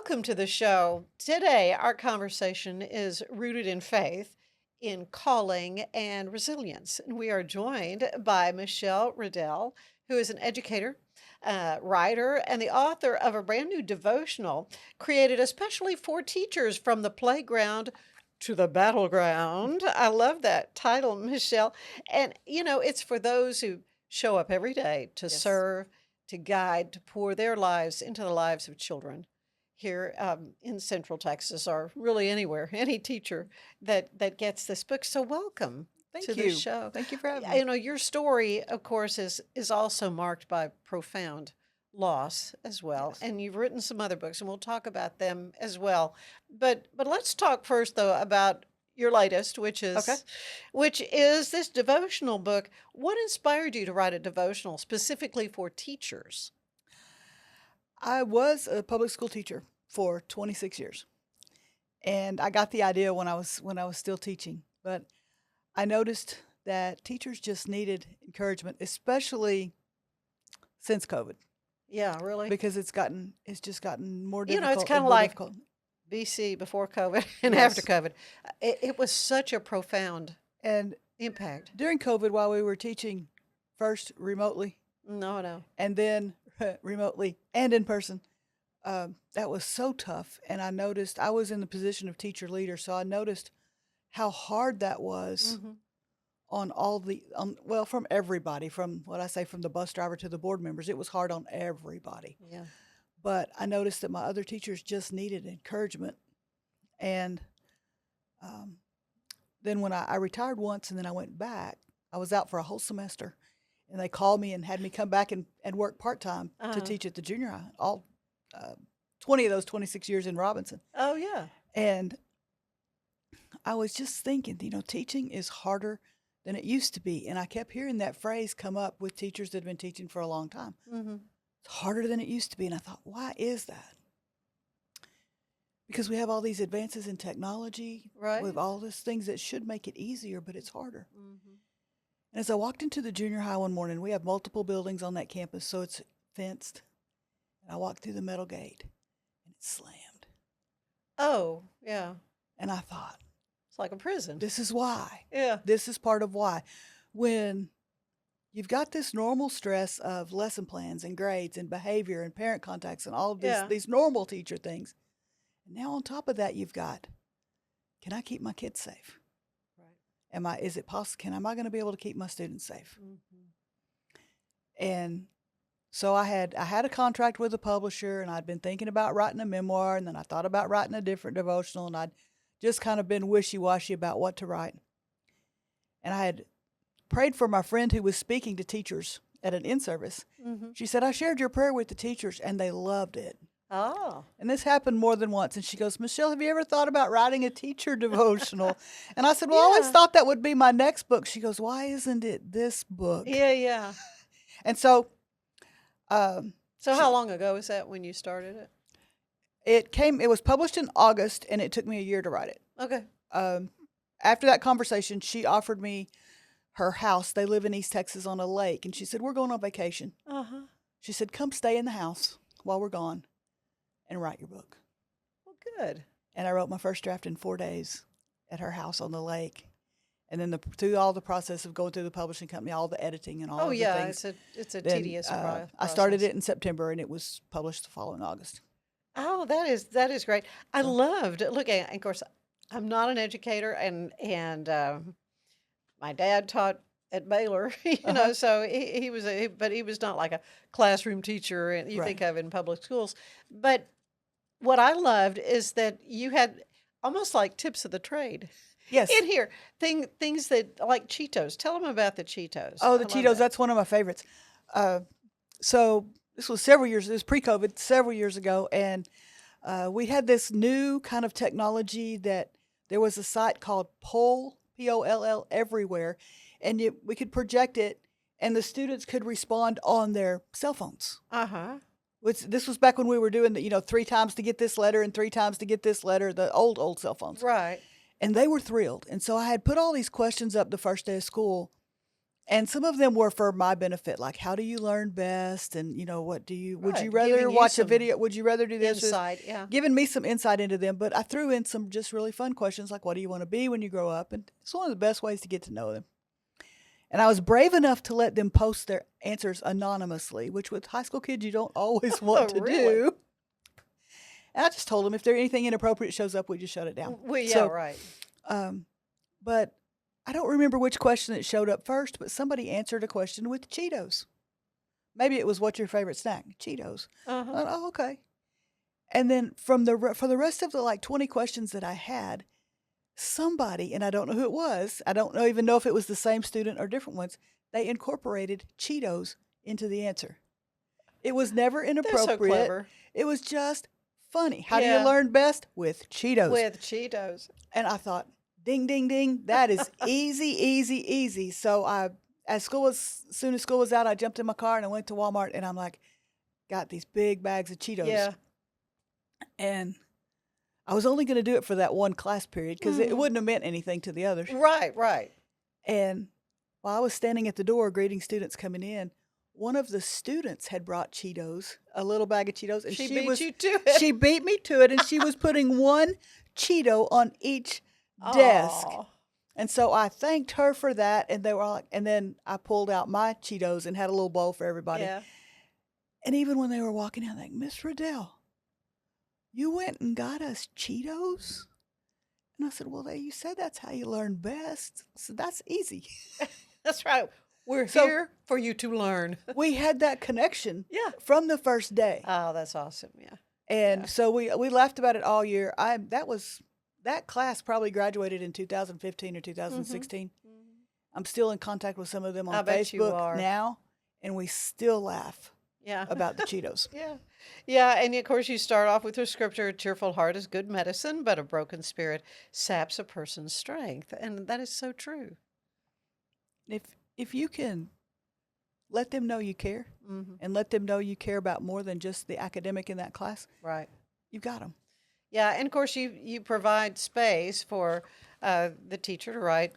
Welcome to the show. Today, our conversation is rooted in faith, in calling, and resilience. And we are joined by Michelle Ruddell, who is an educator, writer, and the author of a brand new devotional created especially for teachers from the playground to the battleground. I love that title, Michelle. And, it's for those who show up every day to Yes. serve, to guide, to pour their lives into the lives of children here in Central Texas, or really anywhere, any teacher that gets this book. So welcome to Thank the you. show. Thank you for having me. Your story, of course, is also marked by profound loss as well. Yes. And you've written some other books, and we'll talk about them as well. But let's talk first though about your latest, Okay. which is this devotional book. What inspired you to write a devotional specifically for teachers? I was a public school teacher for 26 years. And I got the idea when I was still teaching, but I noticed that teachers just needed encouragement, especially since COVID, Yeah, really. because it's just gotten more It's difficult kind and of more like difficult. BC before COVID and after Yes. COVID. It was such a profound And impact. during COVID, while we were teaching first remotely No, no. and then remotely and in person, that was so tough. And I was in the position of teacher leader, so I noticed how hard that was Hmm. on well, from everybody, from what I say, from the bus driver to the board members. It was hard on everybody. Yeah. But I noticed that my other teachers just needed encouragement. And um, then when I retired once and then I went back, I was out for a whole semester. And they called me and had me come back and work part time to Uh-huh. teach at the junior high, all uh, 20 of those 26 years in Robinson. Oh, yeah. And I was just thinking, teaching is harder than it used to be. And I kept hearing that phrase come up with teachers that have been teaching for a long time. Hmm. It's harder than it used to be. And I thought, why is that? Because we have all these advances in technology, Right. with all these things that should make it easier, but it's harder. Hmm. And as I walked into the junior high one morning, we have multiple buildings on that campus, so it's fenced. And I walked through the metal gate and it slammed. Oh, yeah. And I thought, It's like a prison. this is why. Yeah. This is part of why. When you've got this normal stress of lesson plans and grades and behavior and parent contacts and all of Yeah. these normal teacher things. And now on top of that, you've got, can I keep my kids safe? Right. Is it possible? Am I going to be able to keep my students safe? Hmm. And so I had a contract with a publisher, and I'd been thinking about writing a memoir, and then I thought about writing a different devotional, and I'd just kind of been wishy-washy about what to write. And I had prayed for my friend who was speaking to teachers at an in-service. Hmm. She said, I shared your prayer with the teachers, and they loved it. Oh. And this happened more than once. And she goes, Michelle, have you ever thought about writing a teacher devotional? And I said, well, I always Yeah. thought that would be my next book. She goes, why isn't it this book? Yeah, yeah. And so um, So she, how long ago was that when you started it? it was published in August, and it took me a year to write it. Okay. Um, After that conversation, she offered me her house. They live in East Texas on a lake. And she said, we're going on vacation. Uh-huh. She said, come stay in the house while we're gone and write your book. Well, good. And I wrote my first draft in 4 days at her house on the lake. And then through all the process of going through the publishing company, all the editing and all Oh, of the yeah. things. It's a Then tedious I started process. it in September, and it was published the following August. Oh, that is great. I So, loved looking. Of course, I'm not an educator, and my dad taught at Baylor, uh-huh, so but he was not like a classroom teacher you right. think of in public schools. But what I loved is that you had almost like tips of the trade Yes. in here, things that like Cheetos. Tell them about the Cheetos. Oh, I the love Cheetos, that. that's one of my favorites. Uh, so this was it was pre-COVID, several years ago. And we had this new kind of technology that there was a site called Poll, Poll, everywhere. And we could project it, and the students could respond on their cell phones. Uh-huh. This was back when we were doing 3 times to get this letter and 3 times to get this letter, the old cell phones. Right. And they were thrilled. And so I had put all these questions up the first day of school, And some of them were for my benefit, like how do you learn best, and would you Right. rather Giving you watch a some video? Would you rather do this? insight. Yeah. Giving me some insight into them, but I threw in some just really fun questions like what do you want to be when you grow up? And it's one of the best ways to get to know them. And I was brave enough to let them post their answers anonymously, which with high school kids you don't always Oh, want to really? do. And I just told them if there anything inappropriate shows up, we just shut it down. Well, yeah, So, right. um, but I don't remember which question that showed up first, but somebody answered a question with Cheetos. Maybe it was what's your favorite snack? Cheetos. I Uh-huh. thought, oh, okay. And then for the rest of the like 20 questions that I had, somebody, and I don't know who it was, I don't know even know if it was the same student or different ones, they incorporated Cheetos into the answer. It was never They're so inappropriate. clever. It was just funny. How do you Yeah. learn best? With Cheetos. With Cheetos. And I thought, ding, ding, ding, that is easy, easy, easy. So as soon as school was out, I jumped in my car and I went to Walmart and I'm like, got these big bags of Cheetos. Yeah. And I was only going to do it for that one class period because it wouldn't have meant anything to the others. Right, right. And while I was standing at the door greeting students coming in, one of the students had brought Cheetos, a little bag of Cheetos, and She she beat was you to it. she beat me to it, and she was putting one Cheeto on each desk. Aw. And so I thanked her for that, and they were all like, and then I pulled out my Cheetos and had a little bowl for everybody. Yeah. And even when they were walking out, like, Miss Ruddell, you went and got us Cheetos? And I said, well, you said that's how you learn best. So that's easy. That's right. We're So- here for you to learn. We had that connection Yeah. from the first day. Oh, that's awesome. Yeah. And Yeah. so we laughed about it all year. That class probably graduated in 2015 or 2016. I'm still in contact with some of them I on bet you Facebook are. now, and we still laugh Yeah. about the Cheetos. Yeah. Yeah. And of course, you start off with your scripture a cheerful heart is good medicine, but a broken spirit saps a person's strength. And that is so true. If you can let them know you care Hmm. and let them know you care about more than just the academic in that class, Right. you've got them. Yeah. And of course, you provide space for the teacher to write,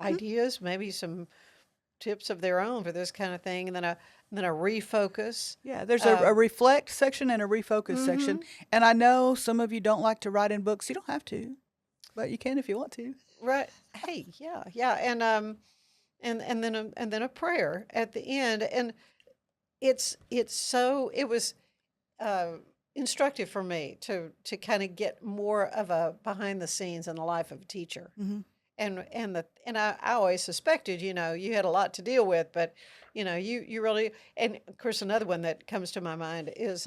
ideas, maybe some tips of their own for this kind of thing, and then a refocus. Yeah, there's a reflect section and a refocus Mm-hmm. section. And I know some of you don't like to write in books. You don't have to, but you can if you want to. Right. Hey, yeah, yeah. And then a prayer at the end. And it was instructive for me to kind of get more of a behind the scenes in the life of a teacher. Mm-hmm. And I always suspected, you had a lot to deal with, but you really, and of course another one that comes to my mind is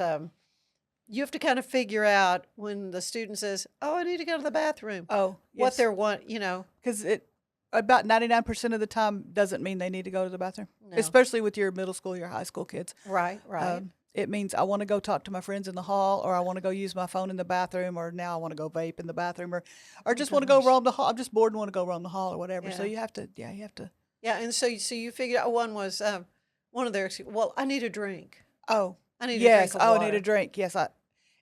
you have to kind of figure out when the student says, "Oh, I need to go to the bathroom," Oh, what yes. they're want, Because it about 99% of the time doesn't mean they need to go to the bathroom, No. especially with your middle school, your high school kids. Right, right. It means I want to go talk to my friends in the hall, or I want to go use my phone in the bathroom, or now I want to go vape in the bathroom, or just want to go gosh. roam the hall. I'm just bored and want to go roam the hall or whatever. So Yeah. you have to. Yeah, and so you figured out one was one of their well, I need a drink. Oh, I need a yes. drink of Oh, I water. need a drink. Yes,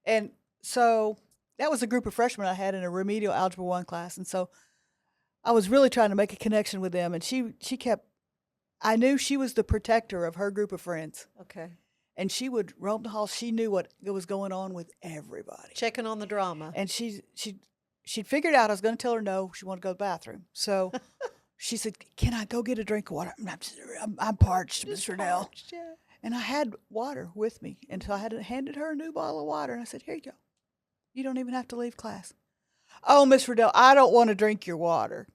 and so that was a group of freshmen I had in a remedial algebra 1 class, and so I was really trying to make a connection with them, and she kept. I knew she was the protector of her group of friends, Okay. and she would roam the halls. She knew what was going on with everybody, Checking on the drama. and she'd figured out I was going to tell her no. She wanted to go to the bathroom, so she said, "Can I go get a drink of water? I'm parched, Miss Ruddell." Parched, yeah. And I had water with me, and so I had handed her a new bottle of water, and I said, "Here you go. You don't even have to leave class." "Oh, Miss Ruddell, I don't want to drink your water."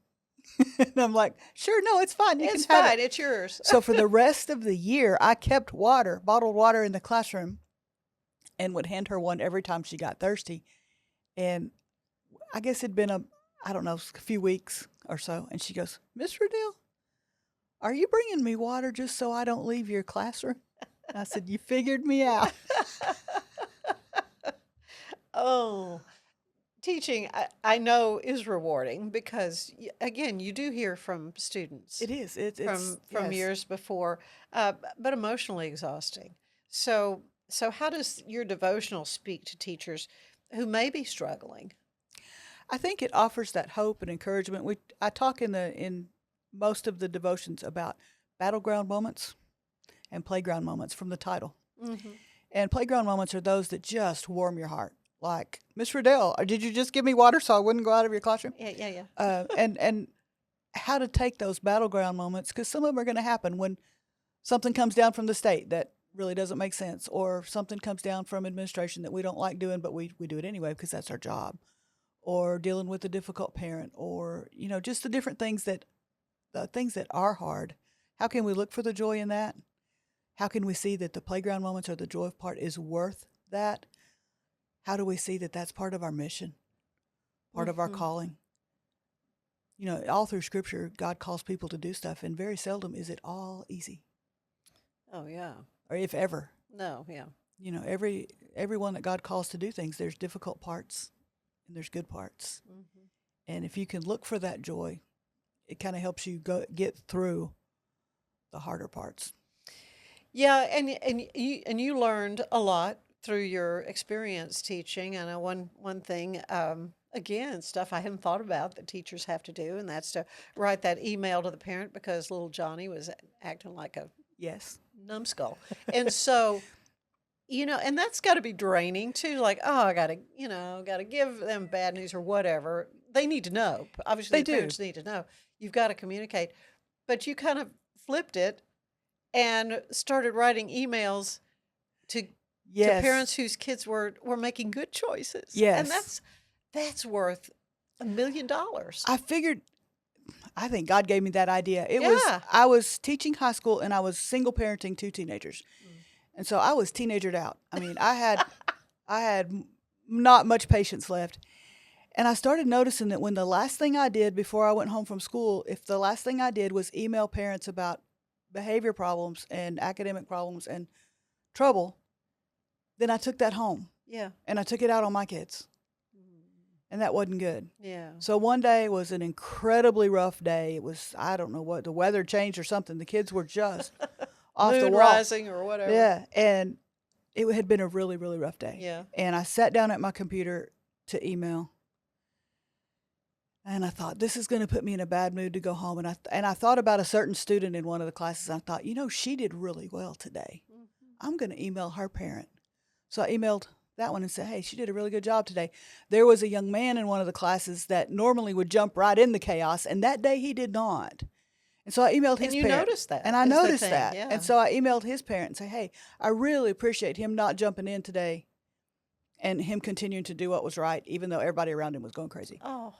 And I'm like, "Sure, no, it's fine. You It's can have fine. it." It's yours. So for the rest of the year, I kept bottled water in the classroom, and would hand her one every time she got thirsty. And I guess it'd been I don't know, a few weeks or so, and she goes, "Miss Ruddell, are you bringing me water just so I don't leave your classroom?" I said, "You figured me out." Oh, teaching, I know is rewarding because again, you do hear from students It is. It's from yes. years before, but emotionally exhausting. So how does your devotional speak to teachers who may be struggling? I think it offers that hope and encouragement. I talk in most of the devotions about battleground moments and playground moments from the title. Mm-hmm. And playground moments are those that just warm your heart. Like, Miss Ruddell, did you just give me water so I wouldn't go out of your classroom? Yeah, yeah, yeah. And how to take those battleground moments, because some of them are going to happen when something comes down from the state that really doesn't make sense, or something comes down from administration that we don't like doing, but we do it anyway because that's our job, or dealing with a difficult parent, or, just the different things that are hard. How can we look for the joy in that? How can we see that the playground moments or the joy part is worth that? How do we see that that's part of our mission, part of our Mm-hmm. calling? All through Scripture, God calls people to do stuff, and very seldom is it all easy, Oh, yeah. or if ever. No, yeah. Everyone that God calls to do things, there's difficult parts and there's good parts. Mm-hmm. And if you can look for that joy, it kind of helps you get through the harder parts. Yeah, and you learned a lot through your experience teaching. I know one thing, again, stuff I hadn't thought about that teachers have to do, and that's to write that email to the parent because little Johnny was acting like a Yes. numbskull. And so, and that's got to be draining too. Like, oh, I got to give them bad news or whatever. They need to know. Obviously, They the do. parents need to know. You've got to communicate. But you kind of flipped it and started writing emails to Yes. parents whose kids were making good choices. And Yes. that's worth $1 million. I think God gave me that idea. Yeah. I was teaching high school and I was single parenting 2 teenagers. And so I was teenagered out. I mean, I had not much patience left. And I started noticing that when the last thing I did before I went home from school, if the last thing I did was email parents about behavior problems and academic problems and trouble, then I took that home Yeah. and I took it out on my kids. And that wasn't good. Yeah. So one day was an incredibly rough day. It was, I don't know what, the weather changed or something. The kids were just off the Moon wall. rising or whatever. Yeah. And it had been a really, really rough day. Yeah. And I sat down at my computer to email. And I thought, this is going to put me in a bad mood to go home. And I thought about a certain student in one of the classes. And I thought, she did really well today. I'm going to email her parent. So I emailed that one and said, hey, she did a really good job today. There was a young man in one of the classes that normally would jump right in the chaos, and that day he did not. And so I emailed his parent. And you noticed that. And I is the noticed thing, that. Yeah. And so I emailed his parent and say, hey, I really appreciate him not jumping in today and him continuing to do what was right, even though everybody around him was going crazy. Oh.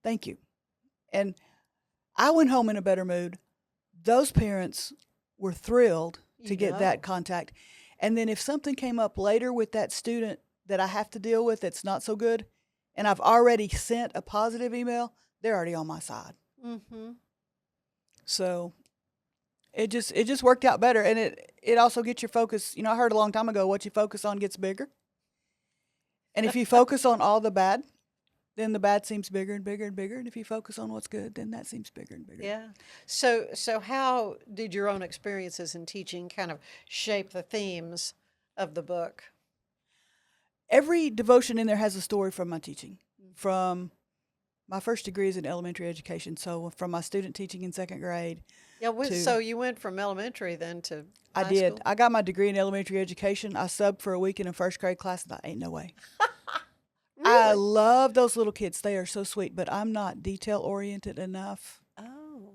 Thank you. And I went home in a better mood. Those parents were thrilled to get that contact. And then if something came up later with that student that I have to deal with that's not so good, and I've already sent a positive email, they're already on my side. Mm-hmm. So it just worked out better. And it also gets your focus. I heard a long time ago, what you focus on gets bigger. And if you focus on all the bad, then the bad seems bigger and bigger and bigger. And if you focus on what's good, then that seems bigger and bigger. Yeah. So how did your own experiences in teaching kind of shape the themes of the book? Every devotion in there has a story from my teaching. From my first degree is in elementary education, so from my student teaching in second grade. Yeah. So you went from elementary then to I high did. school? I got my degree in elementary education. I subbed for a week in a first grade class, and I ain't no way. I Really? love those little kids. They are so sweet, but I'm not detail oriented enough Oh.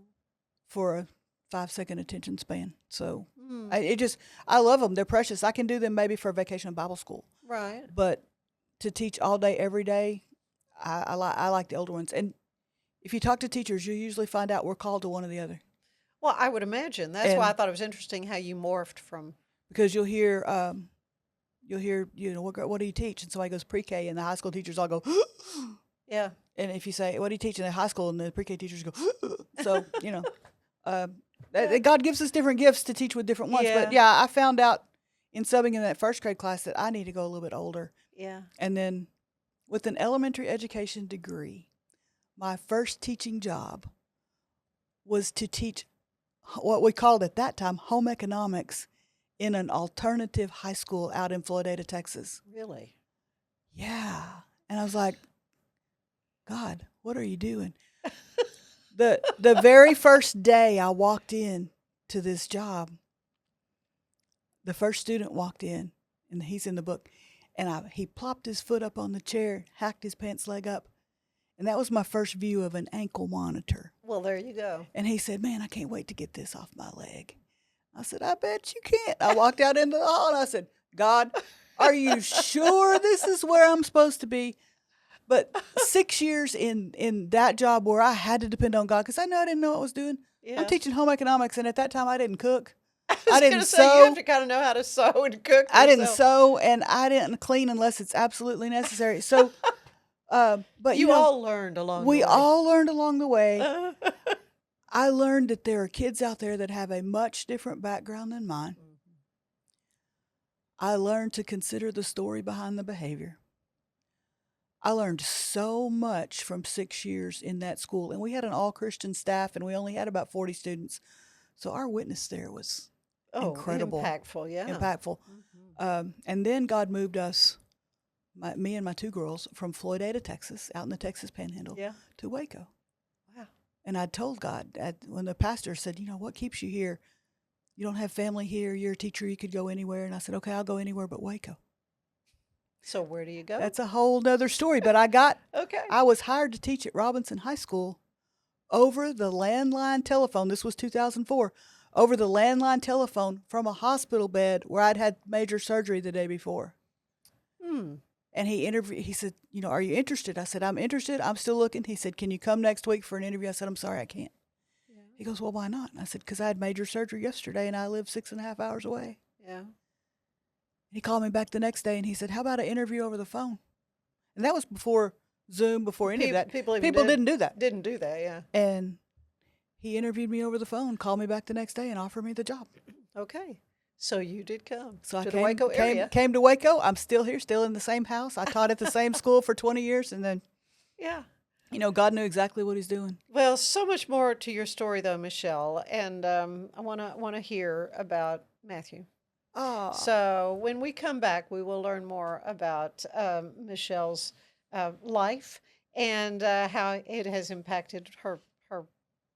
for a 5-second attention span. So Hmm. I love them. They're precious. I can do them maybe for a vacation Bible school, Right. but to teach all day, every day, I like the older ones. And if you talk to teachers, you usually find out we're called to one or the other. Well, I would imagine. That's why I And thought it was interesting how you morphed from. because you'll hear, what do you teach? And somebody goes pre-K, and the high school teachers all go, Yeah. and if you say, what do you teach in the high school? And the pre-K teachers go, so, God gives us different gifts to teach with different ones. Yeah. But yeah, I found out in subbing in that first grade class that I need to go a little bit older. Yeah. And then with an elementary education degree, my first teaching job was to teach what we called at that time home economics in an alternative high school out in Florida, Texas. Really. Yeah. And I was like, God, what are you doing? The very first day I walked in to this job, the first student walked in, and he's in the book, and he plopped his foot up on the chair, hacked his pants leg up, and that was my first view of an ankle monitor. Well, there you go. And he said, "Man, I can't wait to get this off my leg." I said, "I bet you can't." I walked out into the hall and I said, "God, are you sure this is where I'm supposed to be?" But 6 years in that job where I had to depend on God because I didn't know what I was doing. Yeah. I'm teaching home economics, and at that time I didn't cook. I I was didn't gonna say, you sew. have to kind of know how to sew and cook. I didn't yourself. sew, and I didn't clean unless it's absolutely necessary. So, but You all learned along we the way. all learned along the way. I learned that there are kids out there that have a much different background than mine. I learned to consider the story behind the behavior. I learned so much from 6 years in that school, and we had an all-Christian staff, and we only had about 40 students. So our witness there was incredible. Impactful, yeah. Impactful. And then God moved us, me and my two girls, from Floydada, Texas, out in the Texas Panhandle, Yeah. to Waco. Wow. And I told God, when the pastor said, "What keeps you here? You don't have family here. You're a teacher. You could go anywhere." And I said, "Okay, I'll go anywhere but Waco." So where do you go? That's a whole nother story. But Okay. I was hired to teach at Robinson High School over the landline telephone. This was 2004. Over the landline telephone from a hospital bed where I'd had major surgery the day before. And he said, "Are you interested?" I said, "I'm interested. I'm still looking." He said, "Can you come next week for an interview?" I said, "I'm sorry, I can't." Yeah. He goes, "Well, why not?" And I said, "Because I had major surgery yesterday and I live 6.5 hours away." Yeah. He called me back the next day and he said, "How about an interview over the phone?" And that was before Zoom, before any of that. People didn't do that. Didn't do that, yeah. And he interviewed me over the phone, called me back the next day, and offered me the job. Okay. So you did come So to I the Waco area. came to Waco. I'm still here, still in the same house. I taught at the same school for 20 years, and then, Yeah. God knew exactly what he's doing. Well, so much more to your story, though, Michelle, and I want to hear about Matthew. Oh, So when we come back, we will learn more about Michelle's life and how it has impacted her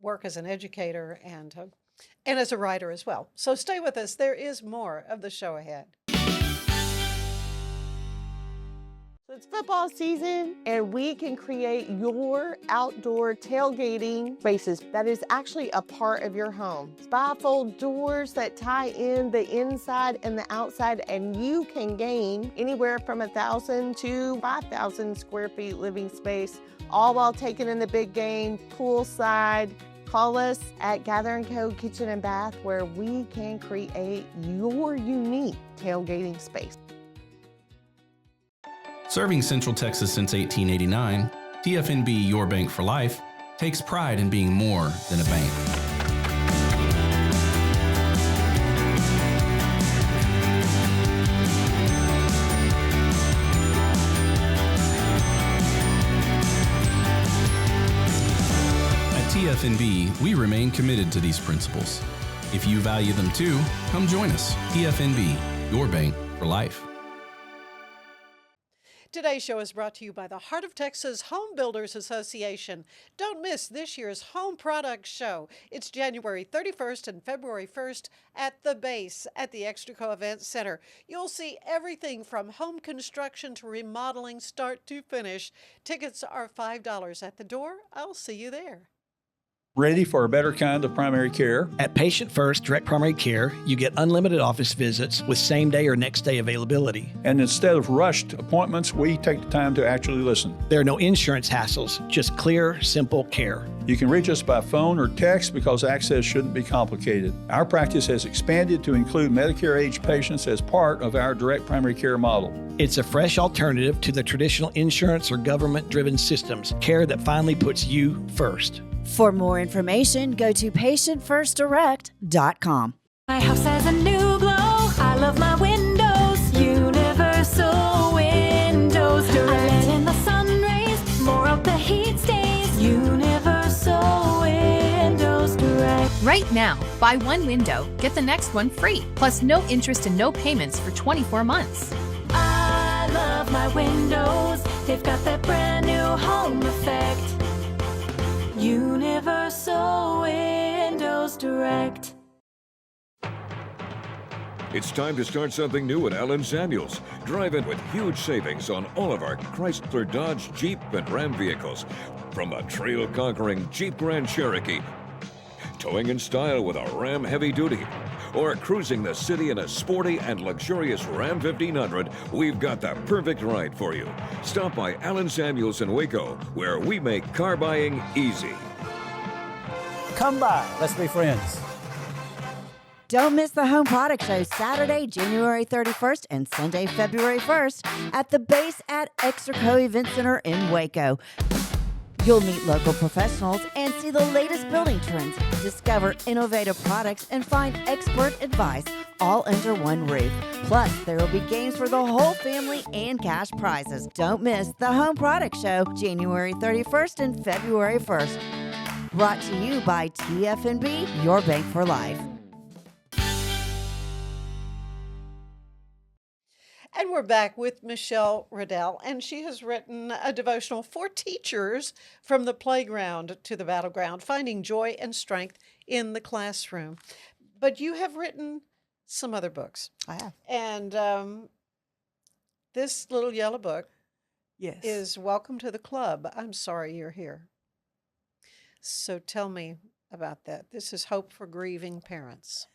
work as an educator and as a writer as well. So stay with us. There is more of the show ahead. So it's football season, and we can create your outdoor tailgating spaces that is actually a part of your home. Bifold doors that tie in the inside and the outside, and you can gain anywhere from 1,000 to 5,000 square feet living space, all while taking in the big game, poolside. Call us at Gather & Co. Kitchen and Bath, where we can create your unique tailgating space. Serving Central Texas since 1889, TFNB Your Bank for Life takes pride in being more than a bank. At TFNB, we remain committed to these principles. If you value them too, come join us. TFNB, Your Bank for Life. Today's show is brought to you by the Heart of Texas Home Builders Association. Don't miss this year's Home Products Show. It's January 31st and February 1st at the base at the Extraco Event Center. You'll see everything from home construction to remodeling, start to finish. Tickets are $5 at the door. I'll see you there. Ready for a better kind of primary care? At Patient First Direct Primary Care, you get unlimited office visits with same-day or next-day availability. And instead of rushed appointments, we take the time to actually listen. There are no insurance hassles, just clear, simple care. You can reach us by phone or text because access shouldn't be complicated. Our practice has expanded to include Medicare-age patients as part of our direct primary care model. It's a fresh alternative to the traditional insurance or government-driven systems, care that finally puts you first. For more information, go to patientfirstdirect.com. My house has a new glow. I love my windows. Universal Windows Direct. I let in the sun rays. More of the heat stays. Universal Windows Direct. Right now, buy one window, get the next one free, plus no interest and no payments for 24 months. I love my windows. They've got that brand new home effect. Universal Windows Direct. It's time to start something new at Allen Samuels. Drive in with huge savings on all of our Chrysler, Dodge, Jeep, and Ram vehicles. From the trail-conquering Jeep Grand Cherokee, towing in style with a Ram Heavy Duty, or cruising the city in a sporty and luxurious Ram 1500, we've got the perfect ride for you. Stop by Allen Samuels in Waco, where we make car buying easy. Come by. Let's be friends. Don't miss the Home Product Show Saturday, January 31st and Sunday, February 1st at the base at Extraco Event Center in Waco. You'll meet local professionals and see the latest building trends, discover innovative products, and find expert advice all under one roof. Plus, there will be games for the whole family and cash prizes. Don't miss the Home Product Show January 31st and February 1st. Brought to you by TFNB, your bank for life. And we're back with Michelle Ruddell, and she has written a devotional for teachers from the playground to the battleground, finding joy and strength in the classroom. But you have written some other books. I have. And this little yellow book Yes. is Welcome to the Club. I'm sorry you're here. So tell me about that. This is Hope for Grieving Parents.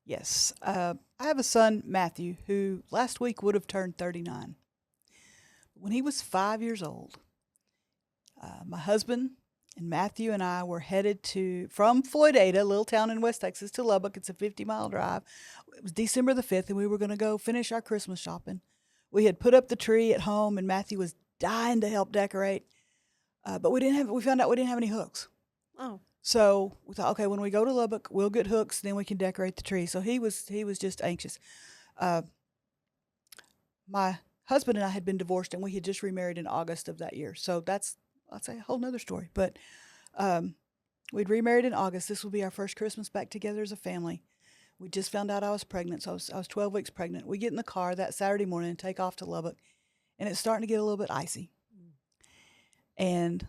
Yes. I have a son, Matthew, who last week would have turned 39. When he was 5 years old, my husband and Matthew and I were headed from Floydada, a little town in West Texas, to Lubbock. It's a 50-mile drive. It was December the 5th, and we were going to go finish our Christmas shopping. We had put up the tree at home, and Matthew was dying to help decorate, but we found out we didn't have any hooks. Oh. So we thought, okay, when we go to Lubbock, we'll get hooks, then we can decorate the tree. So he was just anxious. My husband and I had been divorced, and we had just remarried in August of that year. So that's, I'll say, a whole nother story. But we'd remarried in August. This will be our first Christmas back together as a family. We just found out I was pregnant, so I was 12 weeks pregnant. We get in the car that Saturday morning and take off to Lubbock, and it's starting to get a little bit icy. And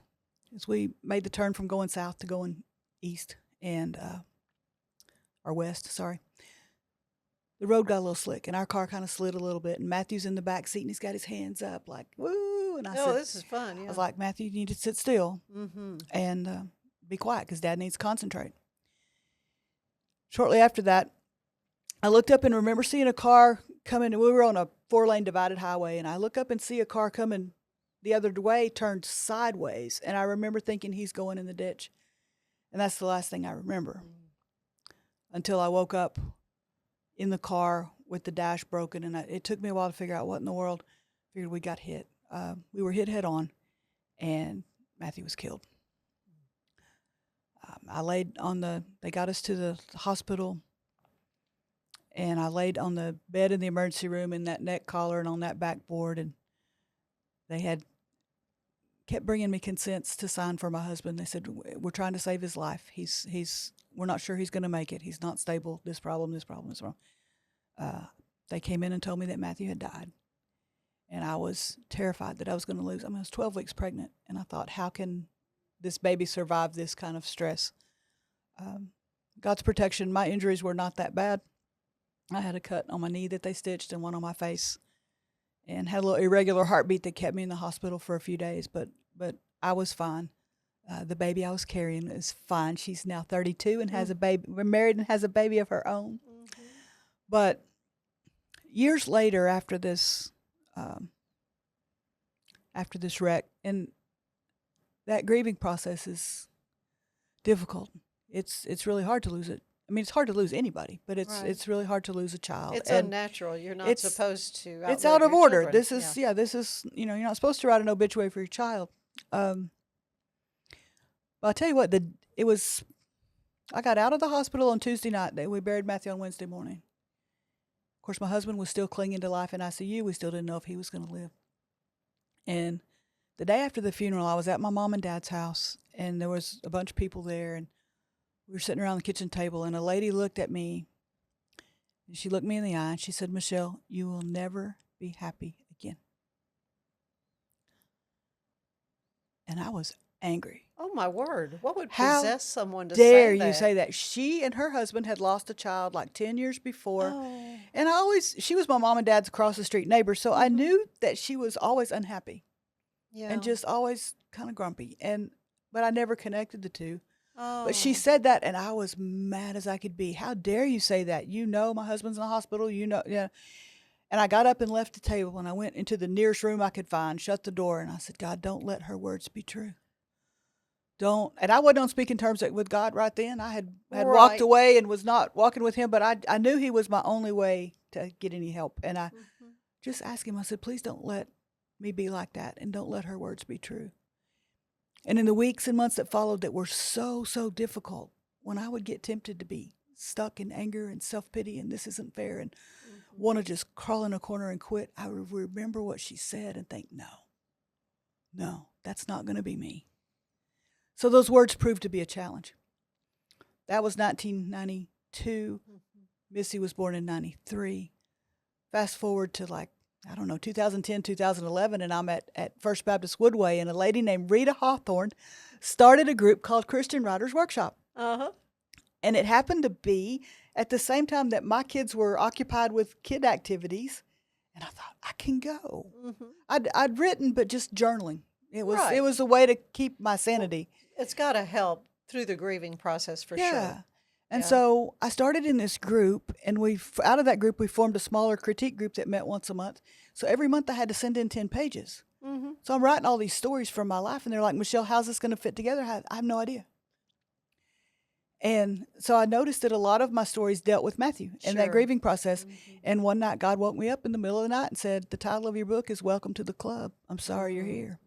as we made the turn from going south to going east or west, sorry, the road got a little slick, and our car kind of slid a little bit, and Matthew's in the back seat, and he's got his hands up like, woo, and I said, this is fun, yeah. I was like, Matthew, you need to sit still Mm-hmm. and be quiet because Dad needs to concentrate. Shortly after that, I looked up and remember seeing a car coming, and we were on a 4-lane divided highway, and I look up and see a car coming the other way, turned sideways, and I remember thinking he's going in the ditch. And that's the last thing I remember until I woke up in the car with the dash broken. And it took me a while to figure out what in the world. Figured we got hit. We were hit head on, and Matthew was killed. They got us to the hospital, and I laid on the bed in the emergency room in that neck collar and on that backboard. And they kept bringing me consents to sign for my husband. They said, we're trying to save his life. We're not sure he's going to make it. He's not stable. This problem. They came in and told me that Matthew had died. And I was terrified that I was going to lose. I was 12 weeks pregnant. And I thought, how can this baby survive this kind of stress? God's protection. My injuries were not that bad. I had a cut on my knee that they stitched and one on my face, and had a little irregular heartbeat that kept me in the hospital for a few days, but I was fine. The baby I was carrying is fine. She's now 32 and has a baby. We're married and has a baby of her own. Mm-hmm. But years later, after this wreck, and that grieving process is difficult. It's really hard to lose it. I mean, it's hard to lose anybody, but it's really hard to lose a child. It's unnatural. You're not supposed to. It's out of order. Children. This is you're not supposed to write an obituary for your child. But I'll tell you what, I got out of the hospital on Tuesday night. We buried Matthew on Wednesday morning. Of course, my husband was still clinging to life in ICU. We still didn't know if he was going to live. And the day after the funeral, I was at my mom and dad's house, and there was a bunch of people there, and we were sitting around the kitchen table, and a lady looked at me, and she looked me in the eye, and she said, Michelle, you will never be happy again. And I was angry. Oh, my word. What would How possess someone to dare say that? you say that? She and her husband had lost a child like 10 years before. Oh. And she was my mom and dad's across the street neighbor. So I knew that she was always unhappy Yeah. and just always kind of grumpy. But I never connected the two. Oh. But she said that, and I was mad as I could be. How dare you say that? You know my husband's in the hospital. You know, yeah. And I got up and left the table, and I went into the nearest room I could find, shut the door, and I said, God, don't let her words be true. Don't. And I wasn't on speaking terms with God right then. I had walked Right. away and was not walking with him, but I knew he was my only way to get any help. And I just asked him, I said, please don't let me be like that, and don't let her words be true. And in the weeks and months that followed that were so, so difficult, when I would get tempted to be stuck in anger and self-pity and this isn't fair and want to just crawl in a corner and quit, I would remember what she said and think, no, that's not going to be me. So those words proved to be a challenge. That was 1992. Missy was born in 93. Fast forward to 2010, 2011, and I'm at First Baptist Woodway, and a lady named Rita Hawthorne started a group called Christian Writers Workshop. Uh-huh. And it happened to be at the same time that my kids were occupied with kid activities, and I thought, I can go. I'd written, but just journaling. It was a way to keep my sanity. It's got to help through the grieving process for sure. And so I started in this group, and out of that group, we formed a smaller critique group that met once a month. So every month I had to send in 10 pages. So I'm writing all these stories from my life, and they're like, Michelle, how's this going to fit together? I have no idea. And so I noticed that a lot of my stories dealt with Matthew and that grieving process. And one night, God woke me up in the middle of the night and said, the title of your book is Welcome to the Club. I'm sorry you're here.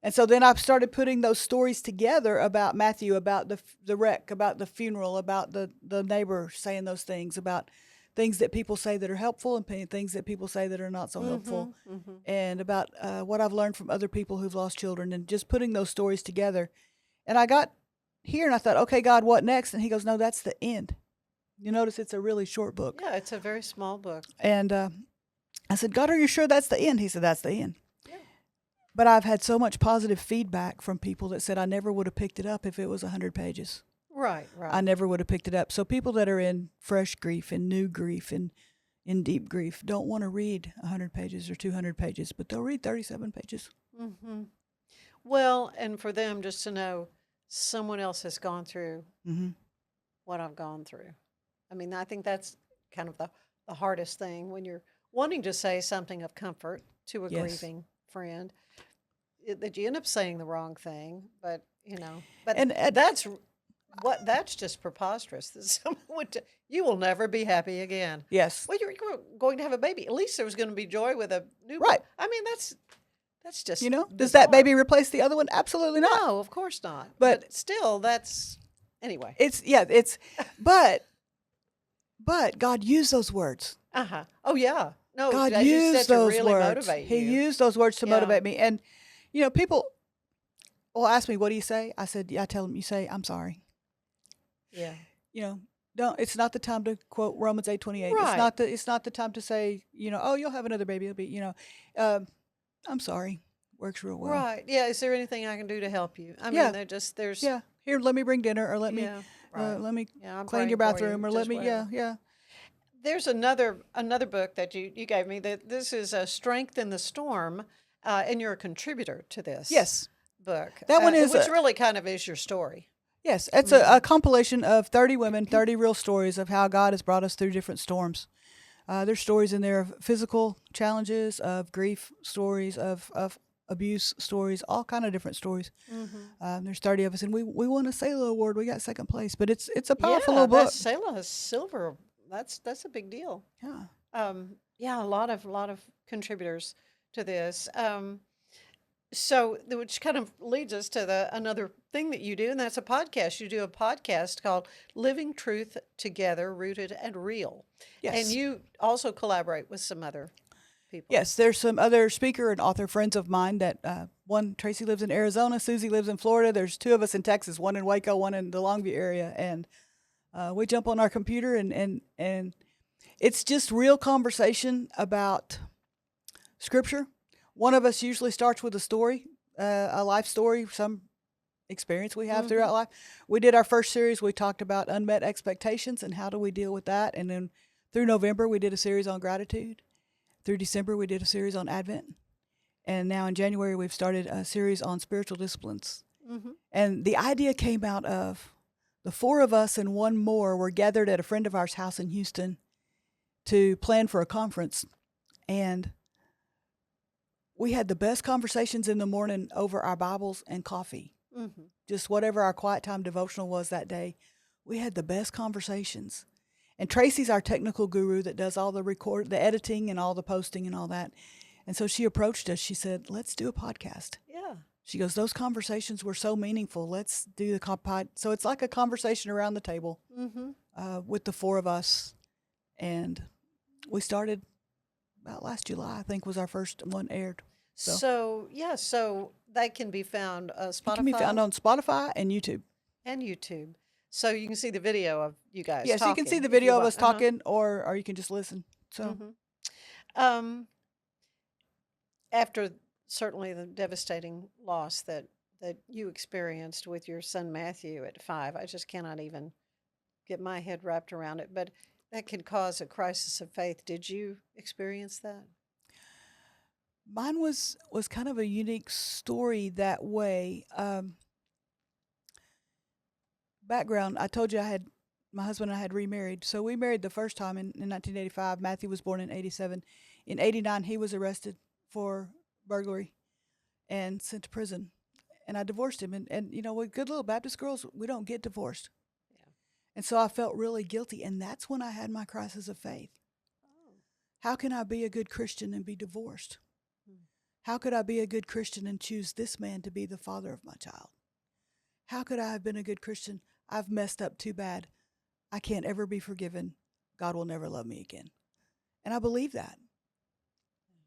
And so then I started putting those stories together about Matthew, about the wreck, about the funeral, about the neighbor saying those things, about things that people say that are helpful and things that people say that are not so helpful, and about what I've learned from other people who've lost children, and just putting those stories together. And I got here and I thought, okay, God, what next? And he goes, no, that's the end. You notice it's a really short book. Yeah, it's a very small book. And I said, God, are you sure that's the end? He said, that's the end. But I've had so much positive feedback from people that said I never would have picked it up if it was 100 pages. Right. I never would have picked it up. So people that are in fresh grief and new grief and in deep grief don't want to read 100 pages or 200 pages, but they'll read 37 pages. Well, and for them just to know someone else has gone through what I've gone through. I mean, I think that's kind of the hardest thing when you're wanting to say something of comfort to a grieving friend. That you end up saying the wrong thing, but that's just preposterous. That someone you will never be happy again. Yes. Well, you're going to have a baby. At least there was going to be joy with a new right. I mean, that's just does bizarre. that baby replace the other one? Absolutely not. No, of course not. But still, that's anyway. But God used those words. Oh yeah. No, God as you said, used to those really words. motivate He you. used those words to motivate me. And, people will ask me, what do you say? I said, I tell them, you say, I'm sorry. Yeah. It's not the time to quote Romans 8:28. Right. It's not the time to say, oh, you'll have another baby. It'll be, I'm sorry. Works real well. Right. Yeah. Is there anything I can do to help you? I mean, there's. Yeah. Here, let me bring dinner, or let me I'm clean your praying for bathroom, you, or just let me, whatever. There's another book that you gave me. That this is Strength in the Storm, and you're a contributor to this book. That one is which really kind of is your story. Yes, it's a compilation of 30 women, 30 real stories of how God has brought us through different storms. There's stories in there of physical challenges, of grief stories, of abuse stories, all kind of different stories. There's 30 of us, and we won a Selah Award. We got second place, but it's a powerful little book. Selah is silver. That's a big deal. Yeah. A lot of contributors to this. So, which kind of leads us to another thing that you do, and that's a podcast. You do a podcast called Living Truth Together, Rooted and Real. Yes. And you also collaborate with some other people. Yes, there's some other speaker and author friends of mine that one, Tracy, lives in Arizona, Susie lives in Florida. There's two of us in Texas, one in Waco, one in the Longview area. And we jump on our computer and it's just real conversation about Scripture. One of us usually starts with a story a life story, some experience we have Mhm. throughout life. We did our first series. We talked about unmet expectations and how do we deal with that. And then through November, we did a series on gratitude. Through December, we did a series on Advent. And now in January, we've started a series on spiritual disciplines. Mhm. And the idea came out of the four of us and one more were gathered at a friend of ours' house in Houston to plan for a conference. And we had the best conversations in the morning over our Bibles and coffee. Mhm. Just whatever our quiet time devotional was that day. We had the best conversations. And Tracy's our technical guru that does all the editing and all the posting and all that. And so she approached us. She said, let's do a podcast. Yeah. She goes, those conversations were so meaningful. Let's do the pod. So it's like a conversation around the table Mhm. with the four of us. And we started about last July, I think was our first one aired. So they can be found Spotify It can be found on Spotify and YouTube. and YouTube. So you can see the video of you guys Yes, you can talking see the if you video of want. us talking, or you can just listen. So Mhm. Um, After certainly the devastating loss that you experienced with your son Matthew at 5, I just cannot even get my head wrapped around it. But that can cause a crisis of faith. Did you experience that? mine was kind of a unique story that way. Background, I told you my husband and I had remarried. So we married the first time in 1985. Matthew was born in 87. In 89, he was arrested for burglary and sent to prison. And I divorced him. And you know, with good little Baptist girls, we don't get divorced. Yeah. And so I felt really guilty. And that's when I had my crisis of faith. Oh. How can I be a good Christian and be divorced? Hmm. How could I be a good Christian and choose this man to be the father of my child? How could I have been a good Christian? I've messed up too bad. I can't ever be forgiven. God will never love me again. And I believe that.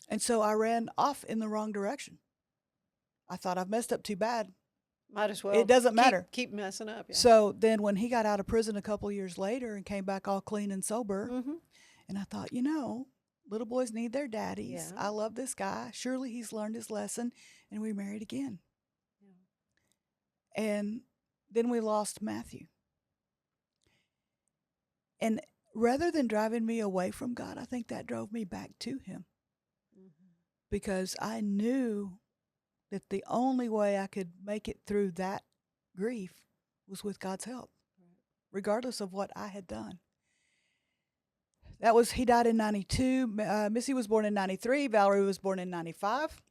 And so I ran off in the wrong direction. I thought I've messed up too bad. Might as well. It doesn't matter. Keep messing up. Yeah. So then when he got out of prison a couple years later and came back all clean and sober, Mhm. and I thought, you know, little boys need their daddies. Yeah. I love this guy. Surely he's learned his lesson. And we married again. Yeah. And then we lost Matthew. And rather than driving me away from God, I think that drove me back to him. Mhm. Because I knew that the only way I could make it through that grief was with God's help, regardless of what I had done. He died in 92. Missy was born in 93. Valerie was born in 95.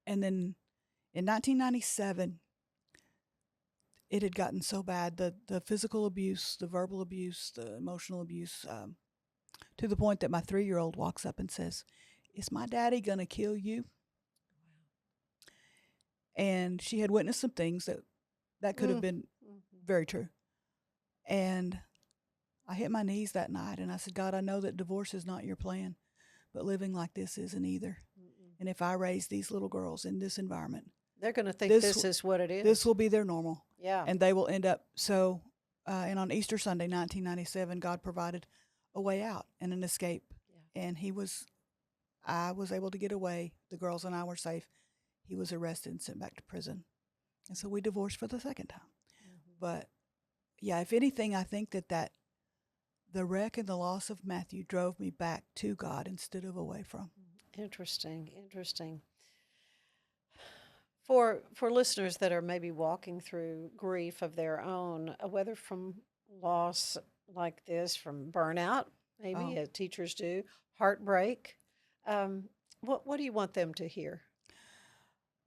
And then in 1997, it had gotten so bad, the physical abuse, the verbal abuse, the emotional abuse, to the point that my 3-year-old walks up and says, "Is my daddy going to kill you?" And she had witnessed some things that could have been very true. And I hit my knees that night and I said, God, I know that divorce is not your plan, but living like this isn't either. And if I raise these little girls in this environment, They're going to think this is what it is. this will be their normal. Yeah. And they will end up and on Easter Sunday, 1997, God provided a way out and an escape. Yeah. And I was able to get away. The girls and I were safe. He was arrested and sent back to prison. And so we divorced for the second time. Mm-hmm. But yeah, if anything, I think that the wreck and the loss of Matthew drove me back to God instead of away from. Interesting. For listeners that are maybe walking through grief of their own, whether from loss like this, from burnout, maybe as teachers do, heartbreak, what do you want them to hear?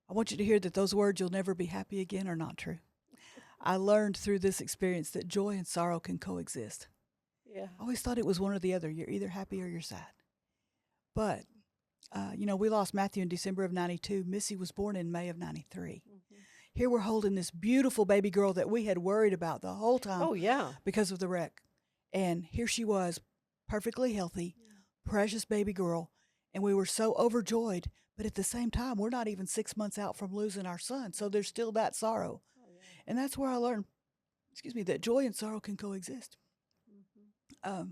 I want you to hear that those words, "you'll never be happy again," are not true. I learned through this experience that joy and sorrow can coexist. Yeah. I always thought it was one or the other. You're either happy or you're sad. But, we lost Matthew in December of 92. Missy was born in May of 93. Mm-hmm. Here we're holding this beautiful baby girl that we had worried about the whole time. Oh, yeah. Because of the wreck. And here she was, perfectly healthy, precious baby girl. And we were so overjoyed. But at the same time, we're not even 6 months out from losing our son. So there's still that sorrow. Oh, yeah. And that's where I learned, that joy and sorrow can coexist. Mm-hmm.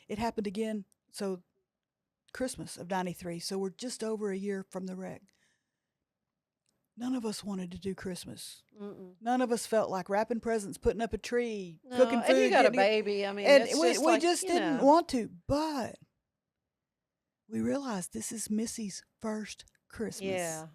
It happened again. So Christmas of 93. So we're just over a year from the wreck. none of us wanted to do Christmas. Mm-mm. None of us felt like wrapping presents, putting up a tree, No, cooking food. and you got a getting- baby. I mean, and it's we, just we like, just you didn't know. want to. But we realized this is Missy's first Christmas. Yeah.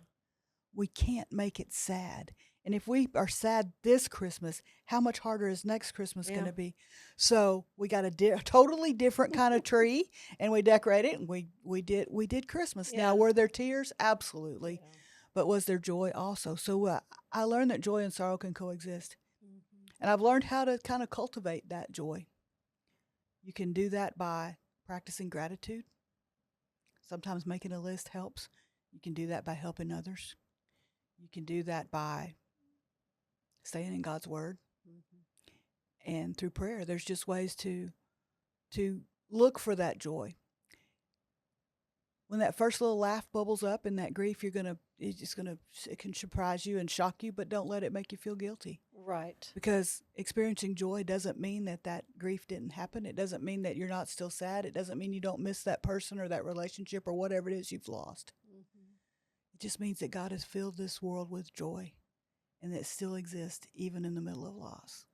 We can't make it sad. And if we are sad this Christmas, how much harder is next Christmas going Yeah. to be? So we got a totally different kind of tree, and we decorated it, and we did Christmas. Yeah. Now, were there tears? Absolutely. Yeah. But was there joy also? So I learned that joy and sorrow can coexist. Mhm. And I've learned how to kind of cultivate that joy. You can do that by practicing gratitude. Sometimes making a list helps. You can do that by helping others. You can do that by staying in God's Word. And through prayer, there's just ways to look for that joy. When that first little laugh bubbles up in that grief, it can surprise you and shock you, but don't let it make you feel guilty. Right. Because experiencing joy doesn't mean that grief didn't happen. It doesn't mean that you're not still sad. It doesn't mean you don't miss that person or that relationship or whatever it is you've lost. It just means that God has filled this world with joy, and that it still exists even in the middle of loss.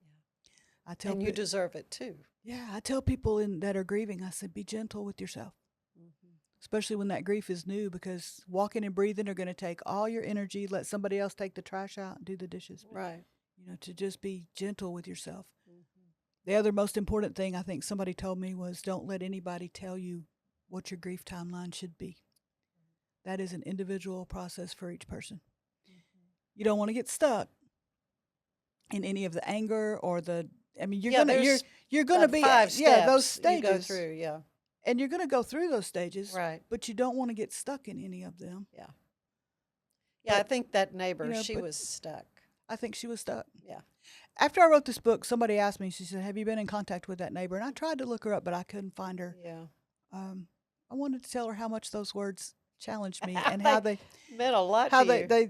I tell And you deserve it too. I tell people that are grieving, I said, be gentle with yourself, especially when that grief is new, because walking and breathing are going to take all your energy. Let somebody else take the trash out and do the dishes. Right. To just be gentle with yourself. The other most important thing I think somebody told me was, don't let anybody tell you what your grief timeline should be. That is an individual process for each person. You don't want to get stuck in any of the anger or you're gonna be 5 steps those stages you go through, and you're gonna go through those stages, right? But you don't want to get stuck in any of them. I think that neighbor, she but was stuck. I think she was stuck. Yeah. After I wrote this book, somebody asked me, she said, have you been in contact with that neighbor? And I tried to look her up, but I couldn't find her. Yeah. I wanted to tell her how much those words challenged me and how they meant a lot how to you. they